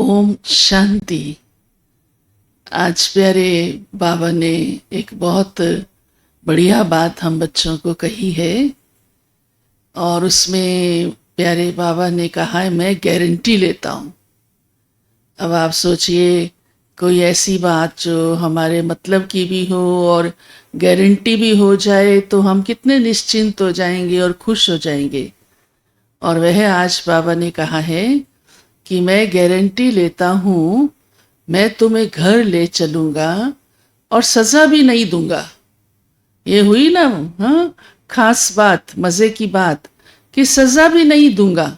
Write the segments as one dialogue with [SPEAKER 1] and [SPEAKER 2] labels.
[SPEAKER 1] ओम शांति। आज प्यारे बाबा ने एक बहुत बढ़िया बात हम बच्चों को कही है और उसमें प्यारे बाबा ने कहा है मैं गारंटी लेता हूँ। अब आप सोचिए कोई ऐसी बात जो हमारे मतलब की भी हो और गारंटी भी हो जाए तो हम कितने निश्चिंत हो जाएंगे और खुश हो जाएंगे। और वह आज बाबा ने कहा है कि मैं गारंटी लेता हूँ, मैं तुम्हें घर ले चलूंगा और सजा भी नहीं दूंगा। ये हुई ना, हाँ, खास बात, मजे की बात कि सजा भी नहीं दूंगा।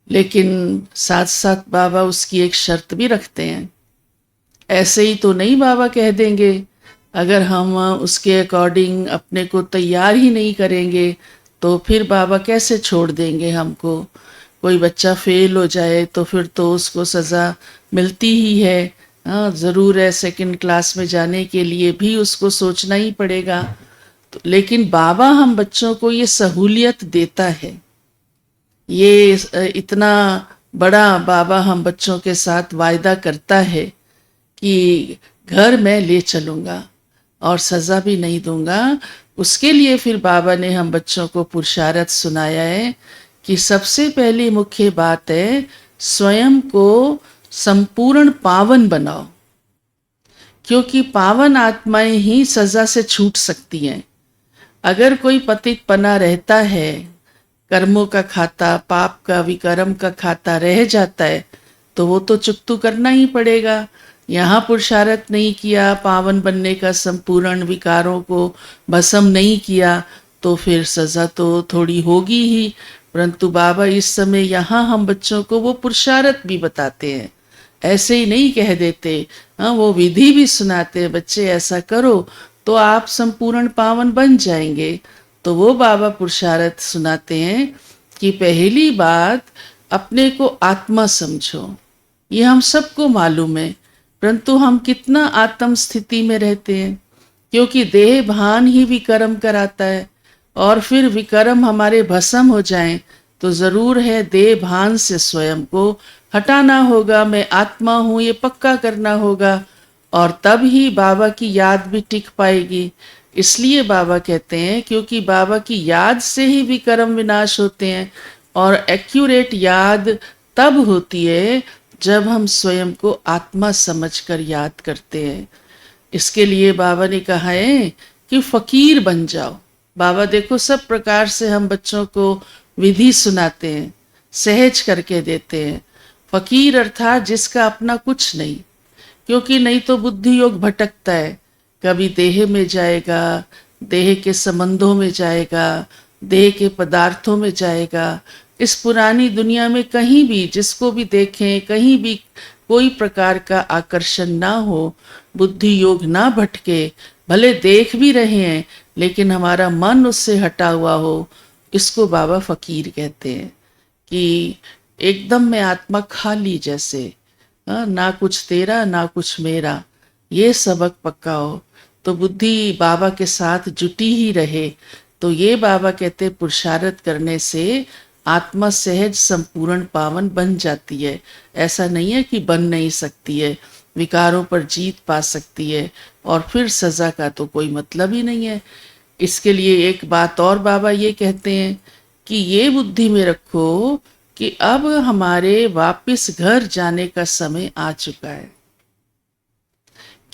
[SPEAKER 1] लेकिन साथ साथ बाबा उसकी एक शर्त भी रखते हैं। ऐसे ही तो नहीं बाबा कह देंगे, अगर हम उसके अकॉर्डिंग अपने को तैयार ही नहीं करेंगे तो फिर बाबा कैसे छोड़ देंगे हमको। कोई बच्चा फेल हो जाए तो फिर तो उसको सज़ा मिलती ही है। हाँ, ज़रूर है, सेकंड क्लास में जाने के लिए भी उसको सोचना ही पड़ेगा। तो लेकिन बाबा हम बच्चों को ये सहूलियत देता है। ये इतना बड़ा बाबा हम बच्चों के साथ वायदा करता है कि घर मैं ले चलूँगा और सज़ा भी नहीं दूंगा। उसके लिए फिर बाबा ने हम बच्चों को पुरुषार्थ सुनाया है कि सबसे पहली मुख्य बात है स्वयं को संपूर्ण पावन बनाओ, क्योंकि पावन आत्माएं ही सज़ा से छूट सकती हैं। अगर कोई पतित पना रहता है, कर्मों का खाता, पाप का, विकर्म का खाता रह जाता है तो वो तो चुकतू करना ही पड़ेगा। यहाँ पुरुषार्थ नहीं किया पावन बनने का, संपूर्ण विकारों को भस्म नहीं किया तो फिर सज़ा तो थोड़ी होगी ही। परंतु बाबा इस समय यहाँ हम बच्चों को वो पुरुषार्थ भी बताते हैं, ऐसे ही नहीं कह देते। हाँ, वो विधि भी सुनाते हैं, बच्चे ऐसा करो तो आप संपूर्ण पावन बन जाएंगे। तो वो बाबा पुरुषार्थ सुनाते हैं कि पहली बात अपने को आत्मा समझो। ये हम सबको मालूम है, परंतु हम कितना आत्म स्थिति में रहते हैं, क्योंकि देह भान ही विकर्म कराता है। और फिर विकर्म हमारे भस्म हो जाएं तो ज़रूर है देह भान से स्वयं को हटाना होगा। मैं आत्मा हूँ ये पक्का करना होगा और तब ही बाबा की याद भी टिक पाएगी। इसलिए बाबा कहते हैं क्योंकि बाबा की याद से ही विकर्म विनाश होते हैं और एक्यूरेट याद तब होती है जब हम स्वयं को आत्मा समझकर याद करते हैं। इसके लिए बाबा ने कहा है कि फकीर बन जाओ। बाबा देखो सब प्रकार से हम बच्चों को विधि सुनाते हैं, सहज करके देते हैं। फकीर अर्थात जिसका अपना कुछ नहीं, क्योंकि नहीं तो बुद्धि योग भटकता है। कभी देह में जाएगा, देह के संबंधों में जाएगा, देह के पदार्थों में जाएगा। इस पुरानी दुनिया में कहीं भी जिसको भी देखें, कहीं भी कोई प्रकार का आकर्षण ना हो, बुद्धि योग ना भटके, भले देख भी रहे हैं लेकिन हमारा मन उससे हटा हुआ हो, इसको बाबा फकीर कहते हैं। कि एकदम में आत्मा खाली जैसे, ना कुछ तेरा ना कुछ मेरा, ये सबक पक्का हो तो बुद्धि बाबा के साथ जुटी ही रहे। तो ये बाबा कहते पुरुषार्थ करने से आत्मा सहज संपूर्ण पावन बन जाती है। ऐसा नहीं है कि बन नहीं सकती है, विकारों पर जीत पा सकती है और फिर सज़ा का तो कोई मतलब ही नहीं है। इसके लिए एक बात और बाबा ये कहते हैं कि ये बुद्धि में रखो कि अब हमारे वापस घर जाने का समय आ चुका है।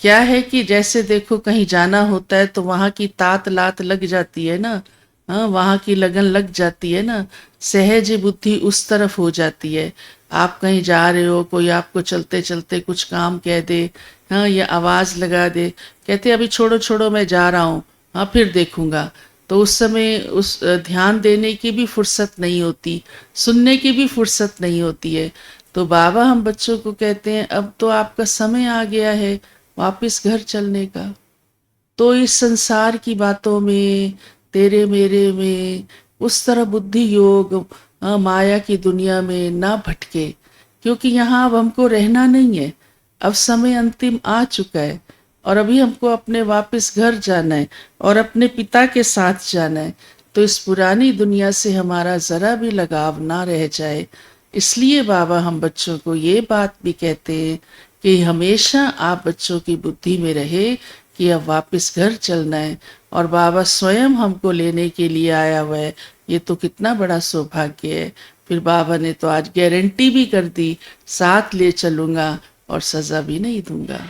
[SPEAKER 1] क्या है कि जैसे देखो कहीं जाना होता है तो वहाँ की तात लात लग जाती है ना, हाँ, वहाँ की लगन लग जाती है ना, सहज बुद्धि उस तरफ हो जाती है। आप कहीं जा रहे हो, कोई आपको चलते चलते कुछ काम कह दे, हाँ, या आवाज़ लगा दे, कहते अभी छोड़ो छोड़ो मैं जा रहा हूँ, हाँ फिर देखूंगा। तो उस समय उस ध्यान देने की भी फुर्सत नहीं होती, सुनने की भी फुर्सत नहीं होती है। तो बाबा हम बच्चों को कहते हैं अब तो आपका समय आ गया है वापस घर चलने का। तो इस संसार की बातों में, तेरे मेरे में, उस तरह बुद्धि योग, माया की दुनिया में ना भटके, क्योंकि यहाँ अब हमको रहना नहीं है। अब समय अंतिम आ चुका है और अभी हमको अपने वापस घर जाना है और अपने पिता के साथ जाना है। तो इस पुरानी दुनिया से हमारा ज़रा भी लगाव ना रह जाए, इसलिए बाबा हम बच्चों को ये बात भी कहते हैं कि हमेशा आप बच्चों की बुद्धि में रहे कि अब वापस घर चलना है और बाबा स्वयं हमको लेने के लिए आया हुआ है। ये तो कितना बड़ा सौभाग्य है। फिर बाबा ने तो आज गारंटी भी कर दी, साथ ले चलूंगा और सजा भी नहीं दूंगा।